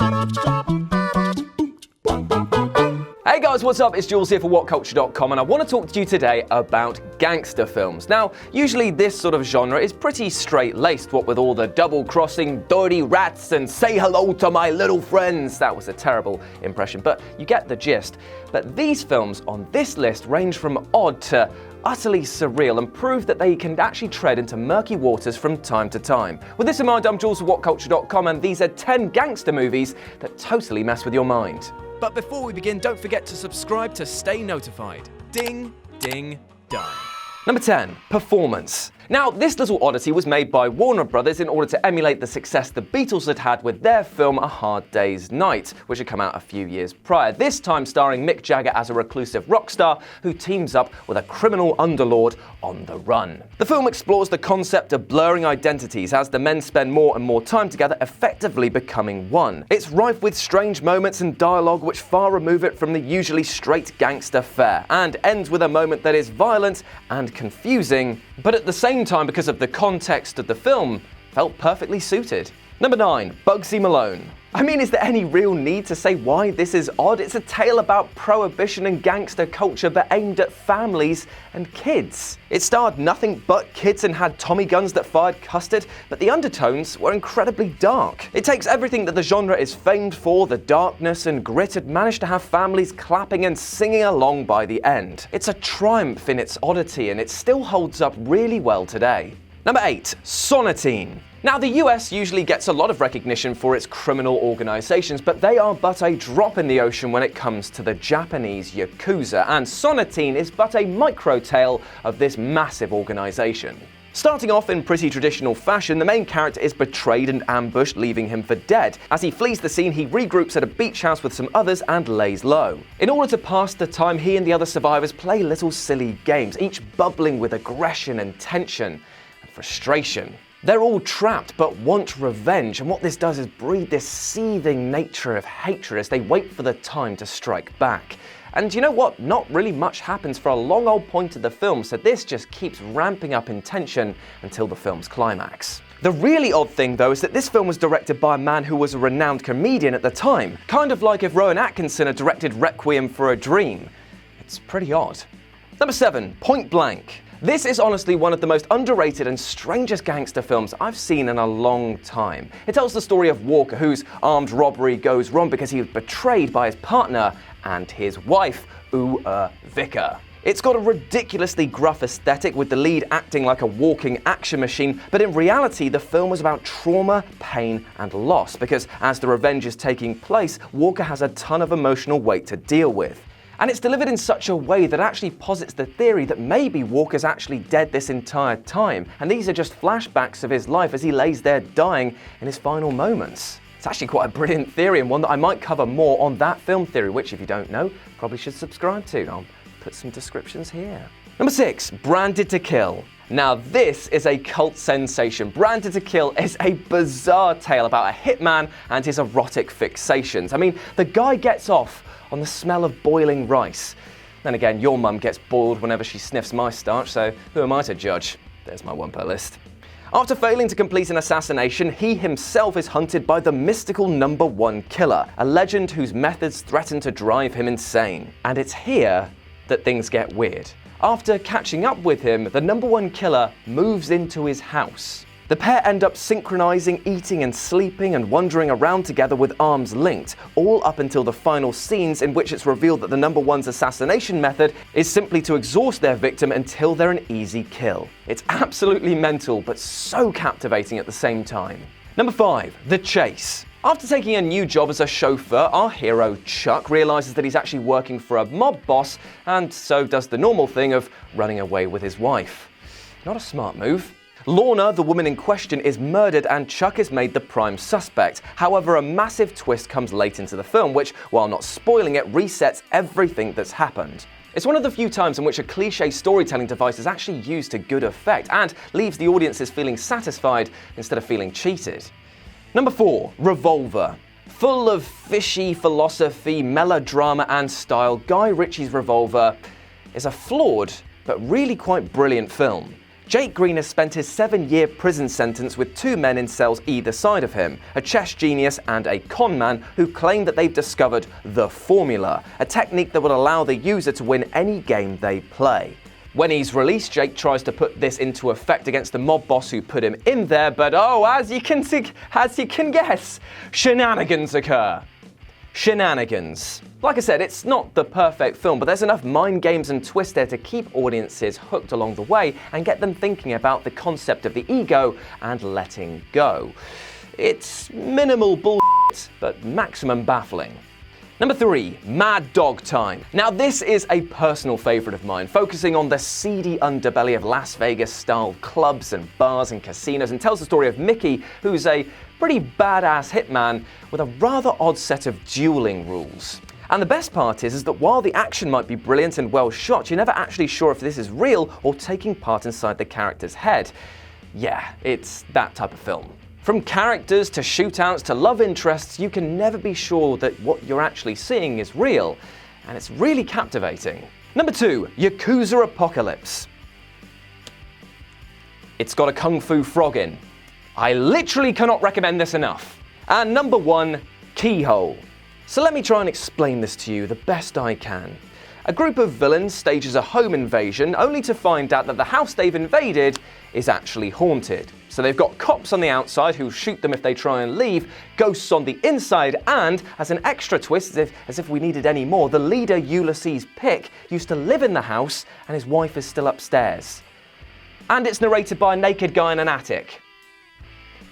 Hey guys, what's up? It's Jules here for WhatCulture.com, and I want to talk to you today about gangster films. Now, usually this sort of genre is pretty straight-laced, what with all the double-crossing, dirty rats, and say hello to my little friends. That was a terrible impression, but you get the gist. But these films on this list range from odd to utterly surreal and prove that they can actually tread into murky waters from time to time. With this in mind, I'm Jules for WhatCulture.com, and these are 10 gangster movies that totally mess with your mind. But before we begin, don't forget to subscribe to stay notified. Ding, ding, done. Number 10, Performance. Now, this little oddity was made by Warner Brothers in order to emulate the success the Beatles had had with their film A Hard Day's Night, which had come out a few years prior, this time starring Mick Jagger as a reclusive rock star who teams up with a criminal underlord on the run. The film explores the concept of blurring identities as the men spend more and more time together, effectively becoming one. It's rife with strange moments and dialogue which far remove it from the usually straight gangster fare, and ends with a moment that is violent and confusing, but at the same time, because of the context of the film, felt perfectly suited. Number 9, Bugsy Malone. I mean, is there any real need to say why this is odd? It's a tale about prohibition and gangster culture, but aimed at families and kids. It starred nothing but kids and had Tommy guns that fired custard, but the undertones were incredibly dark. It takes everything that the genre is famed for, the darkness and grit, and managed to have families clapping and singing along by the end. It's a triumph in its oddity, and it still holds up really well today. Number 8, Sonatine. Now, the US usually gets a lot of recognition for its criminal organizations, but they are but a drop in the ocean when it comes to the Japanese Yakuza, and Sonatine is but a micro tale of this massive organization. Starting off in pretty traditional fashion, the main character is betrayed and ambushed, leaving him for dead. As he flees the scene, he regroups at a beach house with some others and lays low. In order to pass the time, he and the other survivors play little silly games, each bubbling with aggression and tension and frustration. They're all trapped but want revenge, and what this does is breed this seething nature of hatred as they wait for the time to strike back. And you know what? Not really much happens for a long old point of the film, so this just keeps ramping up in tension until the film's climax. The really odd thing, though, is that this film was directed by a man who was a renowned comedian at the time, kind of like if Rowan Atkinson had directed Requiem for a Dream. It's pretty odd. Number 7, Point Blank. This is honestly one of the most underrated and strangest gangster films I've seen in a long time. It tells the story of Walker, whose armed robbery goes wrong because he was betrayed by his partner and his wife, Vicar. It's got a ridiculously gruff aesthetic, with the lead acting like a walking action machine, but in reality the film was about trauma, pain and loss, because as the revenge is taking place, Walker has a ton of emotional weight to deal with. And it's delivered in such a way that actually posits the theory that maybe Walker's actually dead this entire time, and these are just flashbacks of his life as he lays there dying in his final moments. It's actually quite a brilliant theory, and one that I might cover more on That Film Theory, which, if you don't know, probably should subscribe to. I'll put some descriptions here. Number 6, Branded to Kill. Now, this is a cult sensation. Branded to Kill is a bizarre tale about a hitman and his erotic fixations. I mean, the guy gets off on the smell of boiling rice. Then again, your mum gets boiled whenever she sniffs my starch, so who am I to judge? There's my one per list. After failing to complete an assassination, he himself is hunted by the mystical number 1 killer, a legend whose methods threaten to drive him insane. And it's here that things get weird. After catching up with him, the number 1 killer moves into his house. The pair end up synchronizing, eating and sleeping and wandering around together with arms linked, all up until the final scenes in which it's revealed that the number 1's assassination method is simply to exhaust their victim until they're an easy kill. It's absolutely mental, but so captivating at the same time. Number 5, The Chase. After taking a new job as a chauffeur, our hero Chuck realizes that he's actually working for a mob boss, and so does the normal thing of running away with his wife. Not a smart move. Lorna, the woman in question, is murdered and Chuck is made the prime suspect. However, a massive twist comes late into the film, which, while not spoiling it, resets everything that's happened. It's one of the few times in which a cliché storytelling device is actually used to good effect and leaves the audiences feeling satisfied instead of feeling cheated. Number 4, Revolver. Full of fishy philosophy, melodrama and style, Guy Ritchie's Revolver is a flawed but really quite brilliant film. Jake Green has spent his 7-year prison sentence with 2 men in cells either side of him, a chess genius and a con man who claim that they've discovered the formula, a technique that would allow the user to win any game they play. When he's released, Jake tries to put this into effect against the mob boss who put him in there, but as you can guess, shenanigans occur. Shenanigans. Like I said, it's not the perfect film, but there's enough mind games and twists there to keep audiences hooked along the way and get them thinking about the concept of the ego and letting go. It's minimal bullshit, but maximum baffling. Number 3, Mad Dog Time. Now this is a personal favourite of mine, focusing on the seedy underbelly of Las Vegas-style clubs and bars and casinos, and tells the story of Mickey, who's a pretty badass hitman with a rather odd set of dueling rules. And the best part is that while the action might be brilliant and well shot, you're never actually sure if this is real or taking part inside the character's head. Yeah, it's that type of film. From characters to shootouts to love interests, you can never be sure that what you're actually seeing is real, and it's really captivating. Number 2, Yakuza Apocalypse. It's got a kung fu frog in. I literally cannot recommend this enough. And number 1, Keyhole. So let me try and explain this to you the best I can. A group of villains stages a home invasion only to find out that the house they've invaded is actually haunted. So they've got cops on the outside who shoot them if they try and leave, ghosts on the inside, and as an extra twist, as if we needed any more, the leader Ulysses Pick used to live in the house and his wife is still upstairs. And it's narrated by a naked guy in an attic.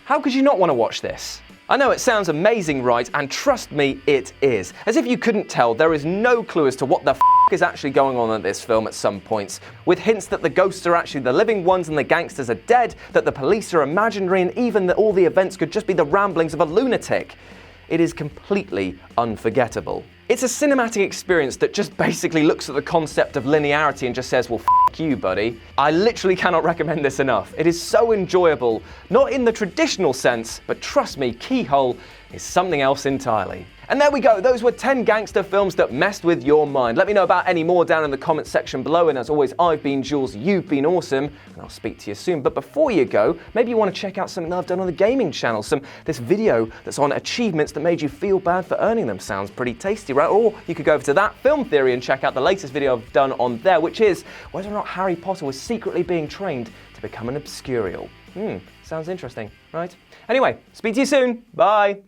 How could you not want to watch this? I know it sounds amazing, right? And trust me, it is. As if you couldn't tell, there is no clue as to what the is actually going on in this film at some points, with hints that the ghosts are actually the living ones and the gangsters are dead, that the police are imaginary, and even that all the events could just be the ramblings of a lunatic. It is completely unforgettable. It's a cinematic experience that just basically looks at the concept of linearity and just says, well, f*** you, buddy. I literally cannot recommend this enough. It is so enjoyable, not in the traditional sense, but trust me, Keyhole is something else entirely. And there we go, those were 10 gangster films that messed with your mind. Let me know about any more down in the comments section below, and as always, I've been Jules, you've been awesome, and I'll speak to you soon. But before you go, maybe you want to check out something that I've done on the gaming channel, this video that's on achievements that made you feel bad for earning them. Sounds pretty tasty, right? Or you could go over to That Film Theory and check out the latest video I've done on there, which is whether or not Harry Potter was secretly being trained to become an Obscurial. Sounds interesting, right? Anyway, speak to you soon, bye!